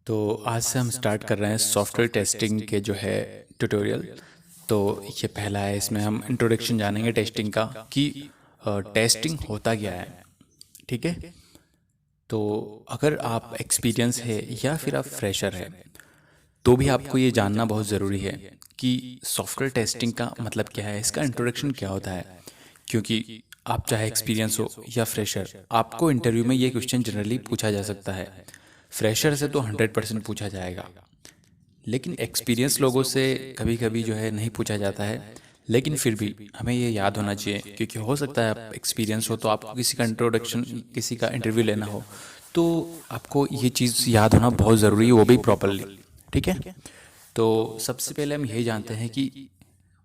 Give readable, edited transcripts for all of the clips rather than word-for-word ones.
तो आज से हम स्टार्ट कर रहे हैं सॉफ्टवेयर टेस्टिंग के जो है ट्यूटोरियल। तो ये पहला है, इसमें हम इंट्रोडक्शन जानेंगे टेस्टिंग का कि टेस्टिंग होता क्या है। ठीक है, तो अगर आप एक्सपीरियंस है या फिर आप फ्रेशर है तो भी आपको ये जानना बहुत ज़रूरी है कि सॉफ्टवेयर टेस्टिंग का मतलब क्या है, इसका इंट्रोडक्शन क्या होता है। क्योंकि आप चाहे एक्सपीरियंस हो या फ्रेशर, आपको इंटरव्यू में ये क्वेश्चन जनरली पूछा जा सकता है। फ्रेशर से तो 100% पूछा जाएगा, लेकिन एक्सपीरियंस लोगों से कभी कभी जो है नहीं पूछा जाता है। लेकिन फिर भी हमें ये याद होना चाहिए, क्योंकि हो सकता है आप एक्सपीरियंस हो तो आपको किसी का इंट्रोडक्शन, किसी का इंटरव्यू लेना हो, तो आपको ये चीज़ याद होना बहुत ज़रूरी है, वो भी प्रॉपरली। ठीक है, तो सबसे पहले हम यही जानते हैं कि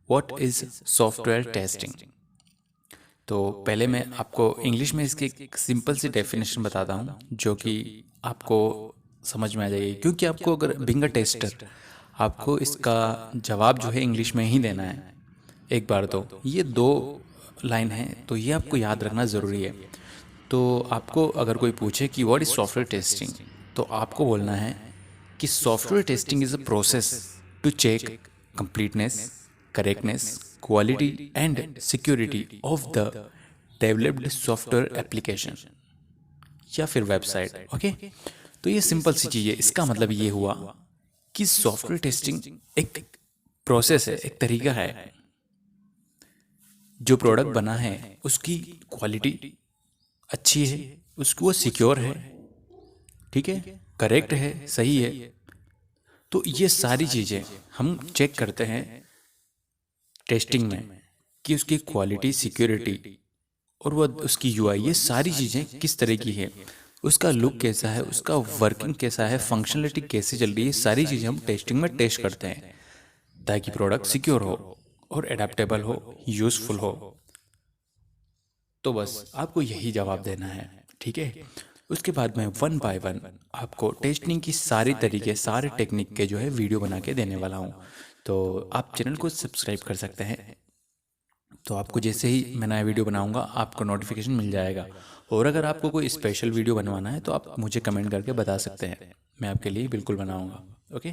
व्हाट इज़ सॉफ्टवेयर टेस्टिंग। तो पहले मैं आपको इंग्लिश में इसकी एक सिंपल सी डेफिनेशन बताता हूँ जो कि आपको समझ में आ जाएगी। क्योंकि आपको अगर बीइंग अ टेस्टर, आपको इसका जवाब जो है इंग्लिश में ही देना है एक बार। तो ये दो लाइन है, तो ये आपको याद रखना ज़रूरी है। तो आपको अगर कोई पूछे कि व्हाट इज़ सॉफ्टवेयर टेस्टिंग, तो आपको बोलना है कि software testing is a process to check completeness, correctness, quality and security of the developed software application या फिर वेबसाइट। ओके, तो ये सिंपल सी चीज़ है। इसका मतलब ये हुआ कि सॉफ्टवेयर टेस्टिंग एक प्रोसेस है, एक तरीका है। जो प्रोडक्ट बना है उसकी क्वालिटी अच्छी है, उसको वो सिक्योर है, ठीक है, करेक्ट है, सही है। तो ये सारी चीज़ें हम चेक करते हैं टेस्टिंग में कि उसकी क्वालिटी, सिक्योरिटी और वो उसकी यूआई, ये सारी चीज़ें किस तरह की है, उसका लुक कैसा है, उसका वर्किंग कैसा है, फंक्शनलिटी कैसे चल रही है, सारी चीज़ें हम टेस्टिंग में टेस्ट करते हैं ताकि प्रोडक्ट सिक्योर हो और एडेप्टेबल हो, यूज़फुल हो। तो बस आपको यही जवाब देना है। ठीक है, उसके बाद मैं वन बाय वन आपको टेस्टिंग की सारी तरीके, सारे टेक्निक के जो है वीडियो बना के देने वाला हूँ। तो आप चैनल को सब्सक्राइब कर सकते हैं, तो आपको जैसे ही मैं नया वीडियो बनाऊंगा आपको नोटिफिकेशन मिल जाएगा। और अगर आपको कोई स्पेशल वीडियो बनवाना है तो आप मुझे कमेंट करके बता सकते हैं, मैं आपके लिए बिल्कुल बनाऊंगा। ओके।